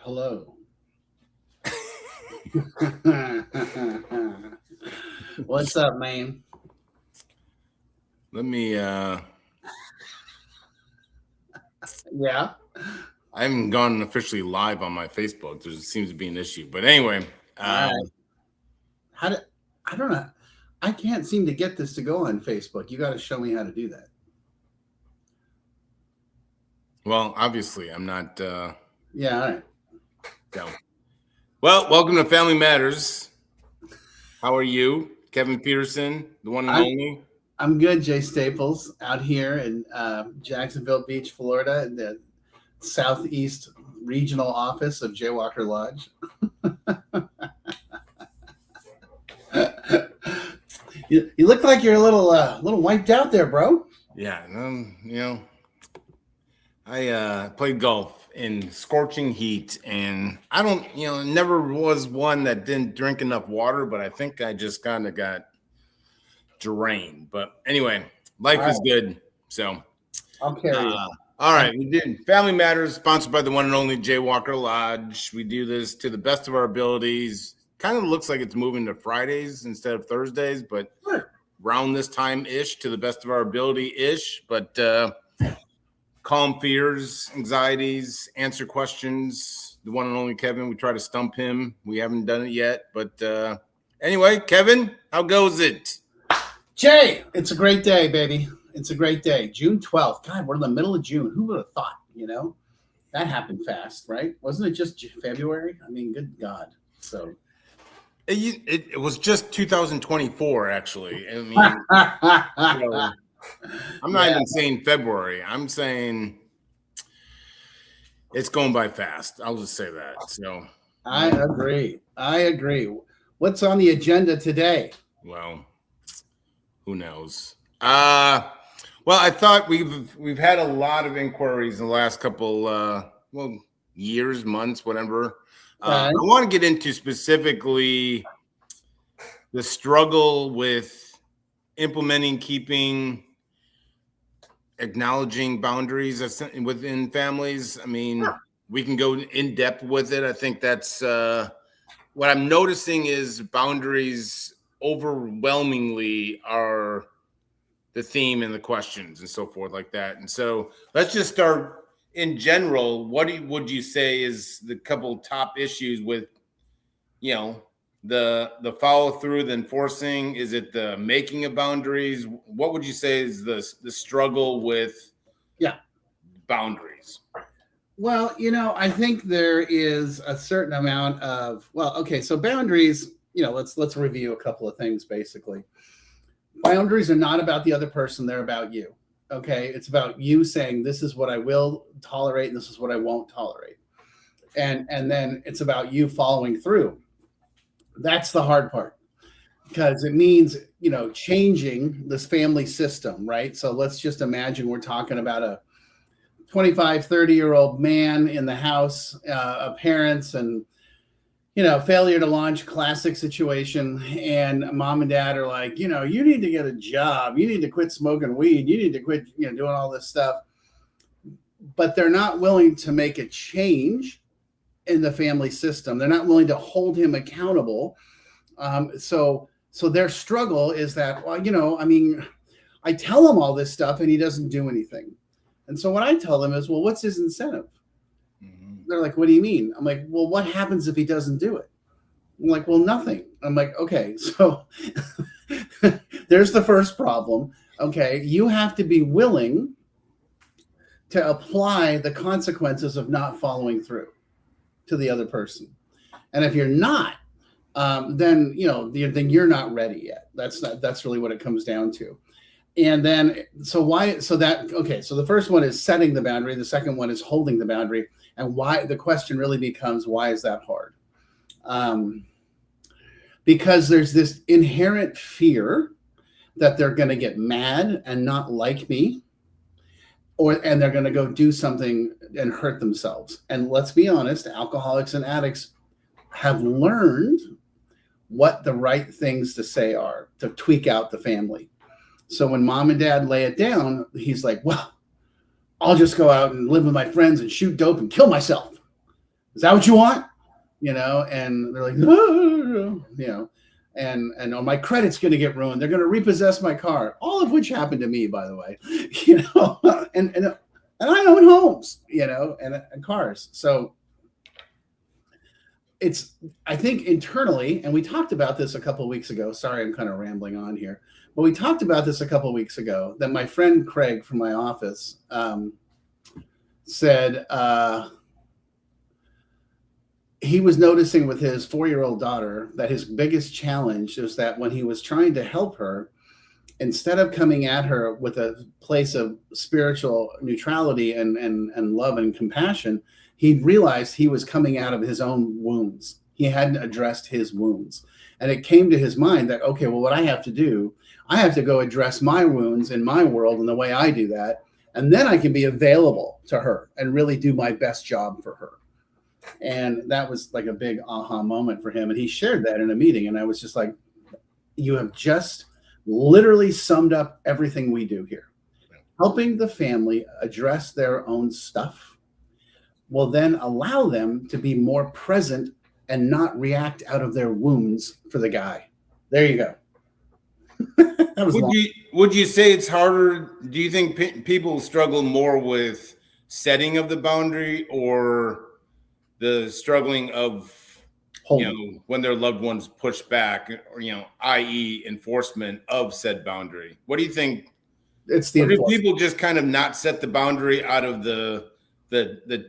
Hello. What's up, man? Let me Yeah. I haven't gone officially live on my Facebook. There seems to be an issue. But anyway, All right. How do I don't know. I can't seem to get this to go on Facebook. You got to show me how to do that. well, obviously I'm not Yeah. All right. no. Well, welcome to Family Matters. How are you? Kevin Peterson, the one and I'm only. I'm good, Jay Staples, out here in Jacksonville Beach, Florida, in the southeast regional office of Jaywalker Lodge. You look like you're a little wiped out there, bro. Yeah, I played golf in scorching heat, and I don't, never was one that didn't drink enough water, but I think I just kind of got drained. But anyway, All life right. is good. So, I'll carry you. all right, we did Family Matters, sponsored by the one and only Jaywalker Lodge. We do this to the best of our abilities. Kind of looks like it's moving to Fridays instead of Thursdays, but Sure. around this time ish, to the best of our ability ish. But calm fears, anxieties, answer questions. The one and only Kevin. We try to stump him. We haven't done it yet, but anyway, Kevin, how goes it? Jay, it's a great day, baby. It's a great day. June 12th. God, we're in the middle of June. Who would have thought, That happened fast, right? Wasn't it just February? I mean, good God. So It was just 2024, actually. I mean, I'm not even saying February. I'm saying it's going by fast. I'll just say that. So I agree. I agree. What's on the agenda today? well, who knows? Well, I thought we've had a lot of inquiries in the last couple years, months, whatever. I want to get into specifically the struggle with implementing, keeping, acknowledging boundaries within families. I mean, we can go in depth with it. I think that's what I'm noticing is boundaries overwhelmingly are the theme and the questions and so forth like that. And so let's just start in general. What would you say is the couple top issues with, the follow through, the enforcing? Is it the making of boundaries? What would you say is the struggle with boundaries? Well, I think there is a certain amount of so boundaries, let's review a couple of things basically. Boundaries are not about the other person, they're about you. Okay? It's about you saying this is what I will tolerate and this is what I won't tolerate. And then it's about you following through. That's the hard part. Because it means, changing this family system, right? So let's just imagine we're talking about a 25, 30-year-old man in the house, of parents and, failure to launch, classic situation. And mom and dad are like, you need to get a job. You need to quit smoking weed. You need to quit, doing all this stuff. But they're not willing to make a change in the family system. They're not willing to hold him accountable. So their struggle is that, I tell him all this stuff and he doesn't do anything. And so what I tell them is, well, what's his incentive? They're like, what do you mean? I'm like, well, what happens if he doesn't do it? I'm like, well, nothing. I'm like, okay, so there's the first problem. Okay, you have to be willing to apply the consequences of not following through to the other person. And if you're not, then you're not ready yet. That's really what it comes down to. And then so the first one is setting the boundary, the second one is holding the boundary. And why the question really becomes, why is that hard? Because there's this inherent fear that they're going to get mad and not like me, and they're going to go do something and hurt themselves. And let's be honest, alcoholics and addicts have learned what the right things to say are to tweak out the family. So when mom and dad lay it down, he's like, well, I'll just go out and live with my friends and shoot dope and kill myself. Is that what you want? And they're like, no, and oh, my credit's going to get ruined. They're going to repossess my car, all of which happened to me, by the way, and I own homes, and cars. So I think internally, and we talked about this a couple of weeks ago. Sorry, I'm kind of rambling on here, but we talked about this a couple of weeks ago that my friend Craig from my office said he was noticing with his 4-year-old daughter that his biggest challenge is that when he was trying to help her, instead of coming at her with a place of spiritual neutrality and love and compassion, he realized he was coming out of his own wounds. He hadn't addressed his wounds. And it came to his mind that, okay, well, what I have to do, I have to go address my wounds in my world and the way I do that. And then I can be available to her and really do my best job for her. And that was like a big aha moment for him. And he shared that in a meeting. And I was just like, you have just literally summed up everything we do here. Helping the family address their own stuff will then allow them to be more present and not react out of their wounds for the guy. There you go. Would you say it's harder? Do you think people struggle more with setting of the boundary or the struggling of, when their loved ones push back, or, i.e. enforcement of said boundary? What do you think? It's the do people just kind of not set the boundary out of the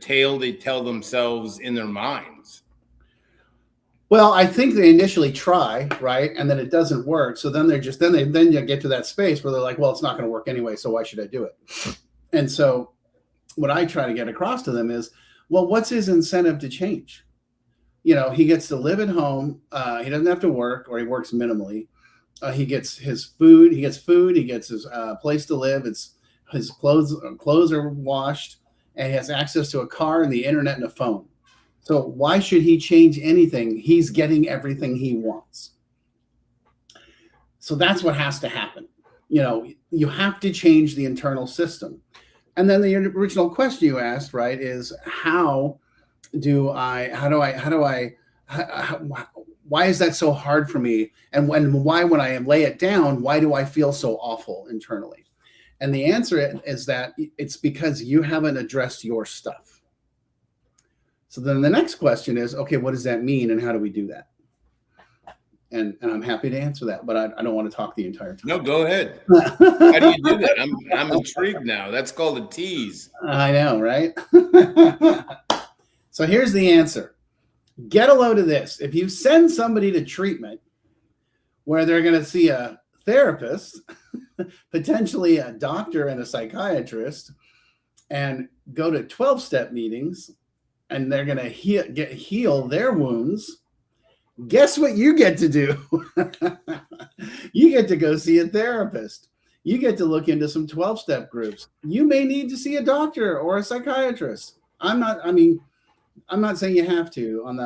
tale they tell themselves in their minds? Well, I think they initially try, right? And then it doesn't work. So then then you get to that space where they're like, well, it's not going to work anyway, so why should I do it? And so what I try to get across to them is, well, what's his incentive to change? He gets to live at home. He doesn't have to work, or he works minimally. He gets his food. He gets his place to live. His clothes are washed, and he has access to a car and the internet and a phone. So why should he change anything? He's getting everything he wants. So that's what has to happen. You have to change the internal system. And then the original question you asked, right, is why is that so hard for me? And why, when I lay it down, why do I feel so awful internally? And the answer is that it's because you haven't addressed your stuff. So then the next question is, okay, what does that mean? And how do we do that? And I'm happy to answer that, but I don't want to talk the entire time. No, go ahead. How do you do that? I'm intrigued now. That's called a tease. I know, right? So here's the answer. Get a load of this. If you send somebody to treatment where they're going to see a therapist, potentially a doctor and a psychiatrist, and go to 12-step meetings, and they're going to heal their wounds, guess what you get to do? You get to go see a therapist. You get to look into some 12-step groups. You may need to see a doctor or a psychiatrist. I'm not saying you have to I'm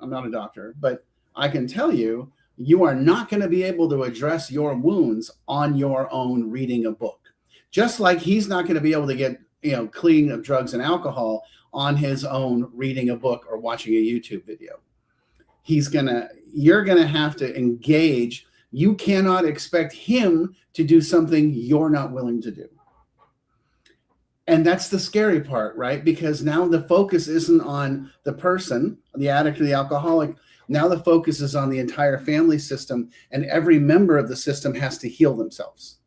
not a doctor, but I can tell you, you are not going to be able to address your wounds on your own reading a book. Just like he's not going to be able to get, clean of drugs and alcohol on his own reading a book or watching a YouTube video. You're going to have to engage. You cannot expect him to do something you're not willing to do. And that's the scary part, right? Because now the focus isn't on the person, the addict or the alcoholic. Now the focus is on the entire family system, and every member of the system has to heal themselves.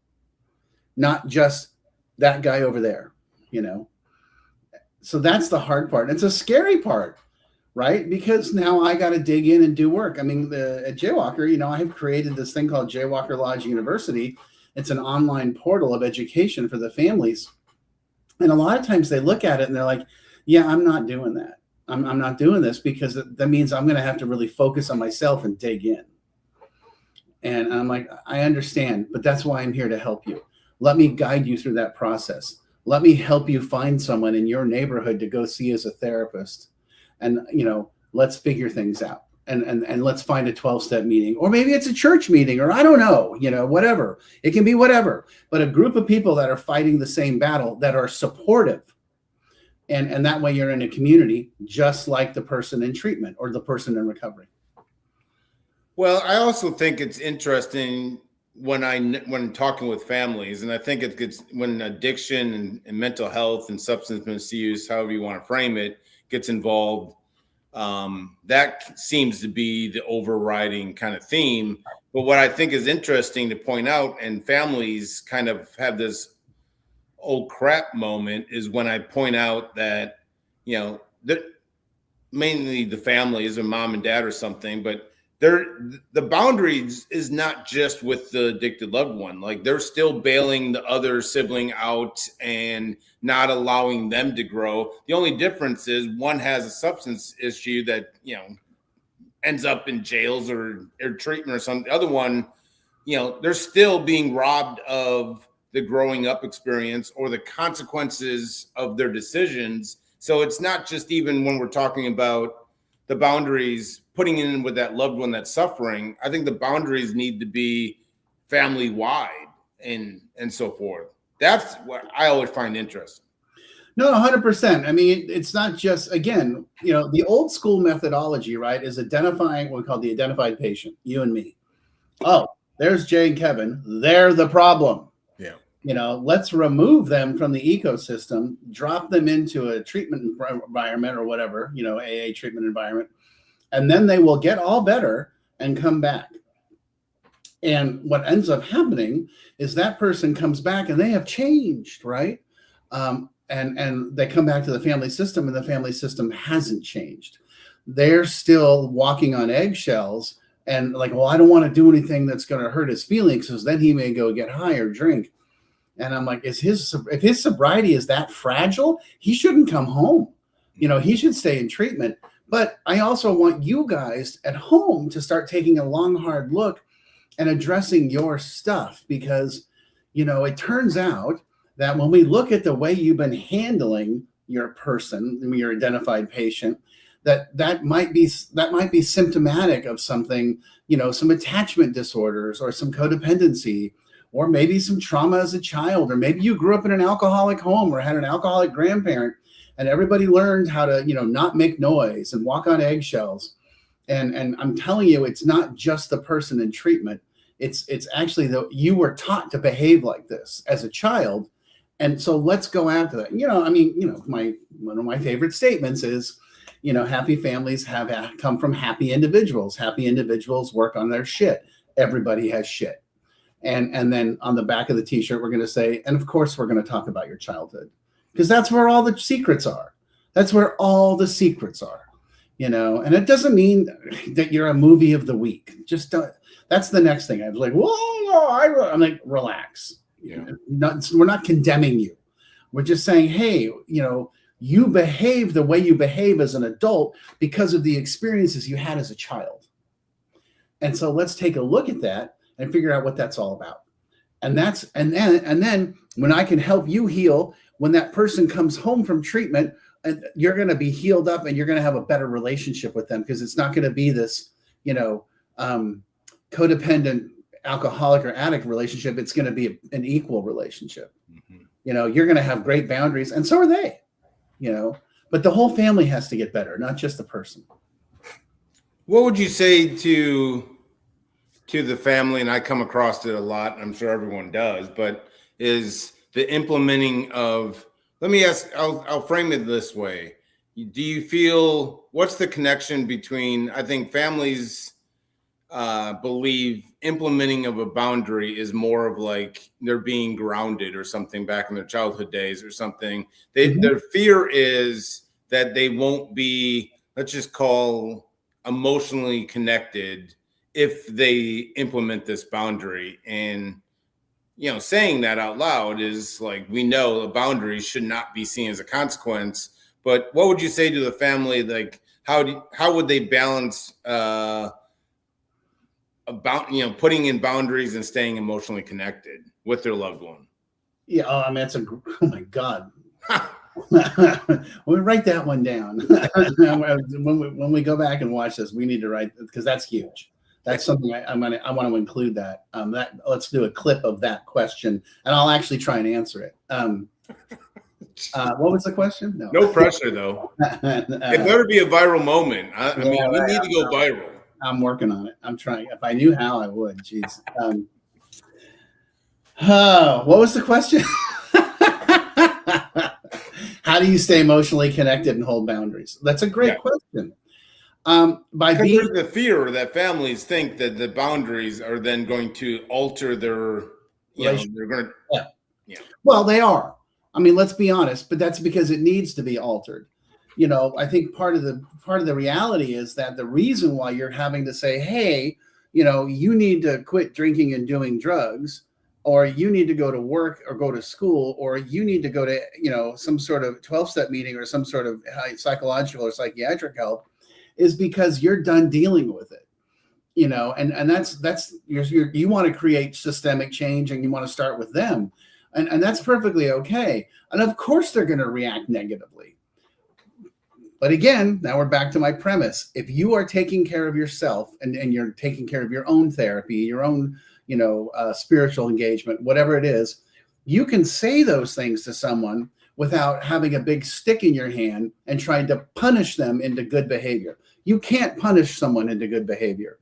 Not just that guy over there, So that's the hard part. It's a scary part, right? Because now I got to dig in and do work. At Jaywalker, I have created this thing called Jaywalker Lodge University. It's an online portal of education for the families. And a lot of times they look at it and they're like, yeah, I'm not doing that. I'm not doing this because that means I'm going to have to really focus on myself and dig in. And I'm like, I understand, but that's why I'm here to help you. Let me guide you through that process. Let me help you find someone in your neighborhood to go see as a therapist. And, let's figure things out. And let's find a 12-step meeting, or maybe it's a church meeting, or I don't know, whatever. It can be whatever, but a group of people that are fighting the same battle, that are supportive, And that way you're in a community just like the person in treatment or the person in recovery. Well, I also think it's interesting when talking with families, and I think it gets when addiction and mental health and substance misuse, however you want to frame it, gets involved. That seems to be the overriding kind of theme. But what I think is interesting to point out, and families kind of have this oh crap moment, is when I point out that, that mainly the family is a mom and dad or something, but the boundaries is not just with the addicted loved one. Like, they're still bailing the other sibling out and not allowing them to grow. The only difference is one has a substance issue that, ends up in jails or treatment or something. The other one, they're still being robbed of the growing up experience or the consequences of their decisions. So it's not just, even when we're talking about the boundaries, putting in with that loved one that's suffering, I think the boundaries need to be family wide and so forth. That's what I always find interesting. No, 100%. I mean, it's not just, again, the old school methodology, right, is identifying what we call the identified patient, you and me. Oh, there's Jay and Kevin. They're the problem. Yeah. Let's remove them from the ecosystem, drop them into a treatment environment or whatever, AA treatment environment, and then they will get all better and come back. And what ends up happening is that person comes back and they have changed, right? And they come back to the family system, and the family system hasn't changed. They're still walking on eggshells and like, well, I don't want to do anything that's going to hurt his feelings, because then he may go get high or drink. And I'm like, if his sobriety is that fragile, he shouldn't come home. He should stay in treatment. But I also want you guys at home to start taking a long, hard look and addressing your stuff, because, it turns out that when we look at the way you've been handling your person, your identified patient, that might be symptomatic of something, some attachment disorders or some codependency, or maybe some trauma as a child, or maybe you grew up in an alcoholic home or had an alcoholic grandparent, and everybody learned how to, not make noise and walk on eggshells. And I'm telling you, it's not just the person in treatment. It's actually you were taught to behave like this as a child. And so let's go after that. One of my favorite statements is, happy families come from happy individuals. Happy individuals work on their shit. Everybody has shit. And then on the back of the t-shirt, we're going to say, and of course, we're going to talk about your childhood, because that's where all the secrets are. That's where all the secrets are, and it doesn't mean that you're a movie of the week. Just that's the next thing. I was like, whoa, I'm like, relax. Yeah. We're not condemning you. We're just saying, hey, you behave the way you behave as an adult because of the experiences you had as a child. And so let's take a look at that and figure out what that's all about. And then when I can help you heal, when that person comes home from treatment, you're going to be healed up and you're going to have a better relationship with them, because it's not going to be this, codependent alcoholic or addict relationship. It's going to be an equal relationship. Mm-hmm. You're going to have great boundaries, and so are they, but the whole family has to get better, not just the person. What would you say to the family, and I come across it a lot, and I'm sure everyone does, but is the implementing of, let me ask, I'll frame it this way. Do you feel, what's the connection between, I think families believe implementing of a boundary is more of like they're being grounded or something back in their childhood days or something. Their fear is that they won't be, let's just call, emotionally connected if they implement this boundary. And saying that out loud is like, we know the boundaries should not be seen as a consequence. But what would you say to the family? Like, how would they balance about putting in boundaries and staying emotionally connected with their loved one? Yeah, oh my God. We'll write that one down. when we go back and watch this, we need to write, because that's huge. That's something I want to include that. Let's do a clip of that question, and I'll actually try and answer it. What was the question? No pressure though. It better be a viral moment. I mean, we need to go viral. I'm working on it. I'm trying. If I knew how, I would. Jeez. What was the question? How do you stay emotionally connected and hold boundaries? That's a great question. There's the fear that families think that the boundaries are then going to alter their, they're going to. Yeah. Well, they are. I mean, let's be honest, but that's because it needs to be altered. I think part of the reality is that the reason why you're having to say, hey, you need to quit drinking and doing drugs, or you need to go to work or go to school, or you need to go to, some sort of 12-step meeting or some sort of psychological or psychiatric help, is because you're done dealing with it. And that's you want to create systemic change, and you want to start with them. And that's perfectly okay. And of course they're going to react negatively. But again, now we're back to my premise. If you are taking care of yourself and you're taking care of your own therapy, your own, spiritual engagement, whatever it is, you can say those things to someone without having a big stick in your hand and trying to punish them into good behavior. You can't punish someone into good behavior.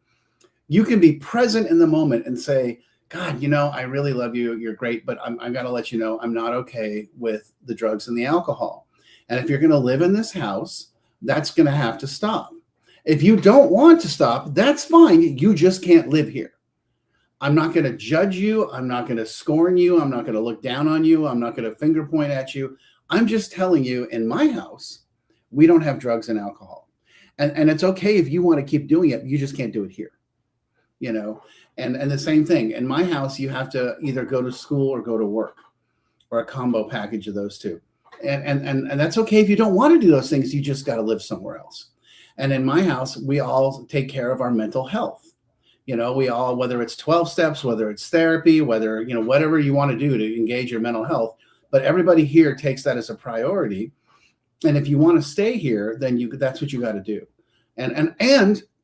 You can be present in the moment and say, God, I really love you. You're great, but I'm going to let you know I'm not okay with the drugs and the alcohol. And if you're going to live in this house, that's going to have to stop. If you don't want to stop, that's fine. You just can't live here. I'm not going to judge you. I'm not going to scorn you. I'm not going to look down on you. I'm not going to finger point at you. I'm just telling you, in my house, we don't have drugs and alcohol. And it's okay if you want to keep doing it. You just can't do it here. And the same thing in my house, you have to either go to school or go to work, or a combo package of those two. And that's okay if you don't want to do those things. You just got to live somewhere else. And in my house, we all take care of our mental health. We all, whether it's 12 steps, whether it's therapy, whether, whatever you want to do to engage your mental health, but everybody here takes that as a priority. And if you want to stay here, then that's what you got to do. And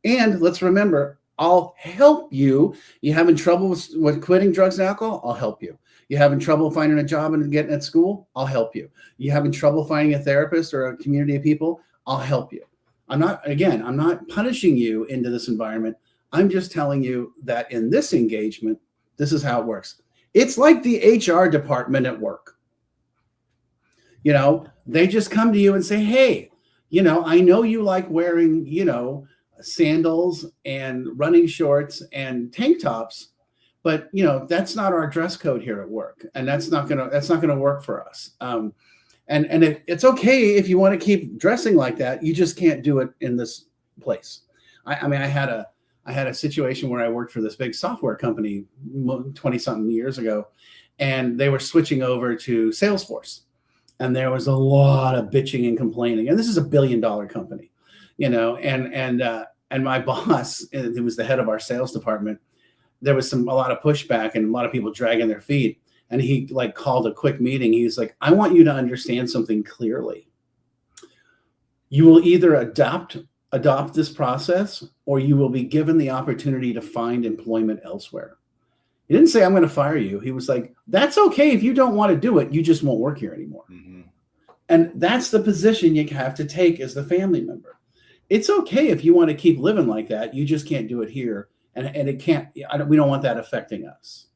let's remember, I'll help you. You having trouble with quitting drugs and alcohol? I'll help you. You having trouble finding a job and getting at school? I'll help you. You having trouble finding a therapist or a community of people? I'll help you. I'm not punishing you into this environment. I'm just telling you that in this engagement, this is how it works. It's like the HR department at work. They just come to you and say, hey, I know you like wearing, sandals and running shorts and tank tops, but that's not our dress code here at work, and that's not gonna work for us. And it's okay if you want to keep dressing like that. You just can't do it in this place. I mean, I had a situation where I worked for this big software company 20-something years ago, and they were switching over to Salesforce, and there was a lot of bitching and complaining. And this is a $1 billion company, and my boss, who was the head of our sales department, there was a lot of pushback and a lot of people dragging their feet. And he called a quick meeting. He was like, I want you to understand something clearly. You will either adopt this process, or you will be given the opportunity to find employment elsewhere. He didn't say, I'm going to fire you. He was like, that's okay. If you don't want to do it, you just won't work here anymore. Mm-hmm. And that's the position you have to take as the family member. It's okay if you want to keep living like that. You just can't do it here. And it can't, we don't want that affecting us.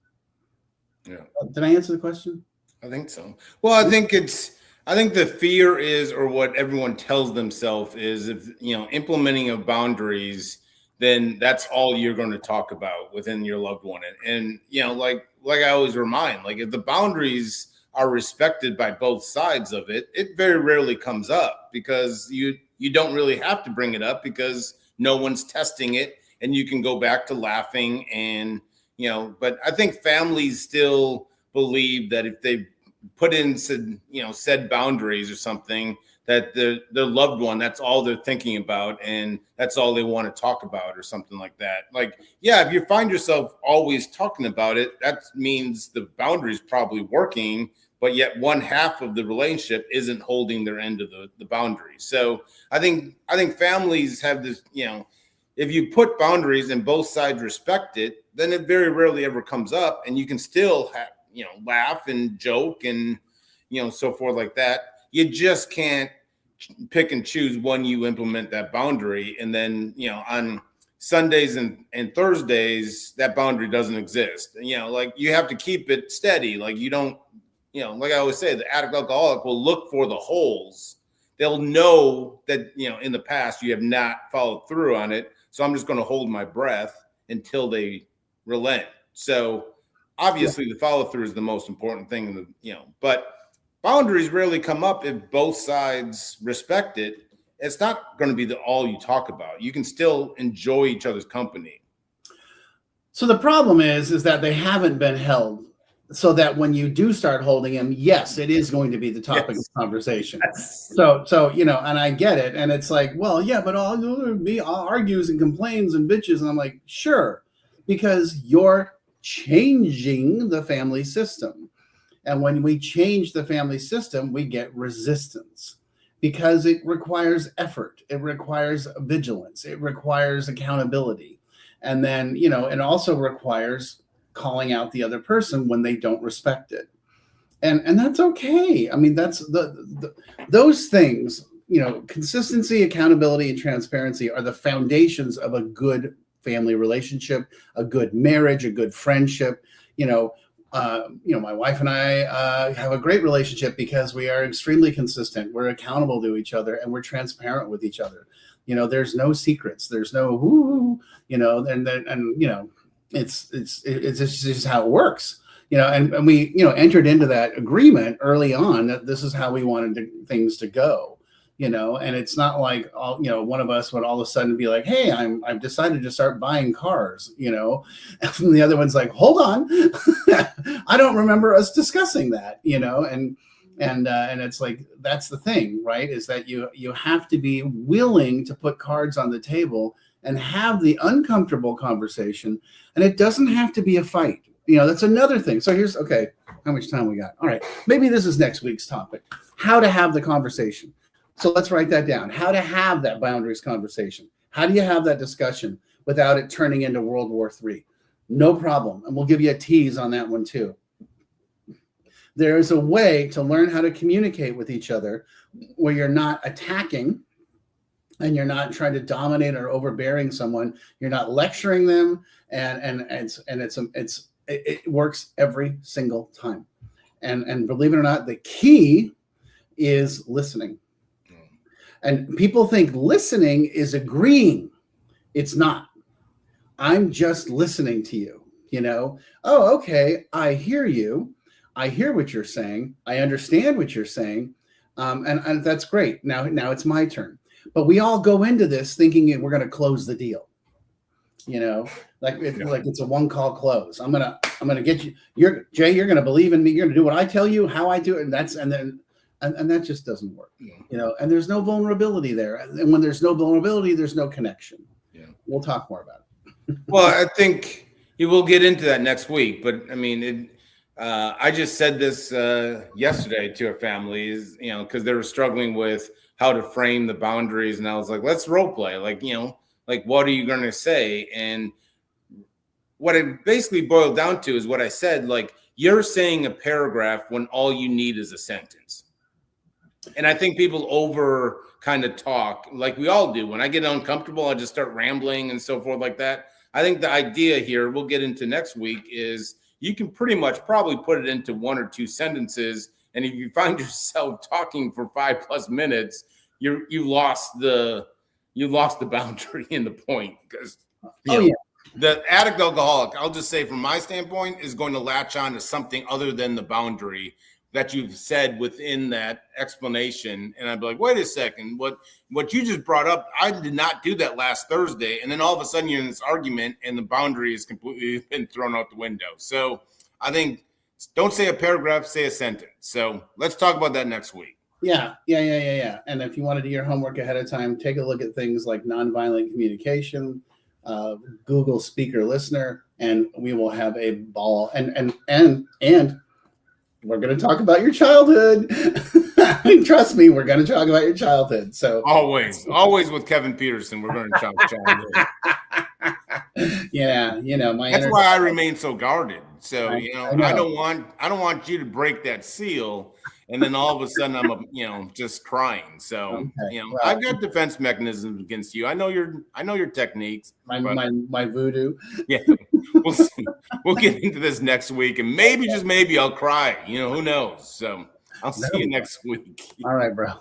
Yeah. Did I answer the question? I think so. Well, I think the fear is, or what everyone tells themselves is, if, implementing of boundaries, then that's all you're going to talk about within your loved one. And like I always remind, if the boundaries are respected by both sides of it, it very rarely comes up, because you don't really have to bring it up, because no one's testing it, and you can go back to laughing. And but I think families still believe that if they put in said boundaries or something, that their loved one, that's all they're thinking about, and that's all they want to talk about, or something like that. If you find yourself always talking about it, that means the boundary is probably working, but yet one half of the relationship isn't holding their end of the boundary. So I think families have this, if you put boundaries and both sides respect it, then it very rarely ever comes up, and you can still laugh and joke and, so forth like that. You just can't pick and choose when you implement that boundary. And then, on Sundays and Thursdays, that boundary doesn't exist. Like you have to keep it steady. Like you don't, like I always say, the addict alcoholic will look for the holes. They'll know that, in the past you have not followed through on it. So I'm just going to hold my breath until they relent. So obviously the follow through is the most important thing, but boundaries rarely come up if both sides respect it. It's not going to be all you talk about. You can still enjoy each other's company. So the problem is that they haven't been held, so that when you do start holding them, yes, it is going to be the topic of conversation. Yes. So and I get it. And it's like, well, yeah, but all me argues and complains and bitches. And I'm like, sure, because you're changing the family system. And when we change the family system, we get resistance because it requires effort. It requires vigilance. It requires accountability. And then, it also requires calling out the other person when they don't respect it. And that's okay. I mean, that's those things, consistency, accountability, and transparency are the foundations of a good family relationship, a good marriage, a good friendship. My wife and I have a great relationship because we are extremely consistent. We're accountable to each other and we're transparent with each other. There's no secrets. There's no it's just how it works. And we entered into that agreement early on that this is how we wanted things to go. And it's not like one of us would all of a sudden be like, hey, I've decided to start buying cars, and the other one's like, hold on, I don't remember us discussing that, and it's like, that's the thing, right? Is that you have to be willing to put cards on the table and have the uncomfortable conversation. And it doesn't have to be a fight. That's another thing. So here's, okay, how much time we got? All right. Maybe this is next week's topic, how to have the conversation. So let's write that down. How to have that boundaries conversation. How do you have that discussion without it turning into World War III? No problem. And we'll give you a tease on that one too. There is a way to learn how to communicate with each other where you're not attacking and you're not trying to dominate or overbearing someone. You're not lecturing them, and it works every single time. And believe it or not, the key is listening. And people think listening is agreeing. It's not. I'm just listening to you. Oh, okay, I hear you. I hear what you're saying. I understand what you're saying. And that's great. Now it's my turn. But we all go into this thinking we're going to close the deal. Like it's a one call close. I'm gonna get you. Jay, you're gonna believe in me. You're gonna do what I tell you, how I do it, and that just doesn't work. And there's no vulnerability there. And when there's no vulnerability, there's no connection. Yeah, we'll talk more about it. Well, I think you will get into that next week. But I mean, I just said this yesterday to a family, is because they were struggling with how to frame the boundaries, and I was like, let's role play. Like, what are you going to say? And what it basically boiled down to is what I said, like, you're saying a paragraph when all you need is a sentence. And I think people over kind of talk like we all do. When I get uncomfortable, I just start rambling and so forth like that. I think the idea here, we'll get into next week, is you can pretty much probably put it into one or two sentences. And if you find yourself talking for 5+ minutes, you lost the boundary in the point, because the addict alcoholic, I'll just say from my standpoint, is going to latch on to something other than the boundary that you've said within that explanation. And I'd be like, wait a second, what you just brought up, I did not do that last Thursday. And then all of a sudden you're in this argument and the boundary is completely been thrown out the window. So I think, don't say a paragraph, say a sentence. So let's talk about that next week. Yeah. And if you want to do your homework ahead of time, take a look at things like nonviolent communication, Google speaker listener, and we will have a ball. And we're going to talk about your childhood. Trust me, we're going to talk about your childhood. So always with Kevin Peterson, we're going to talk childhood. Yeah, that's why I remain so guarded. So I don't want you to break that seal. and then all of a sudden I'm just crying. So Okay. Well, I've got defense mechanisms against you. I know your techniques. My voodoo. Yeah, we'll see. We'll get into this next week, and maybe just maybe I'll cry. Who knows? So I'll see you next week. All right, bro.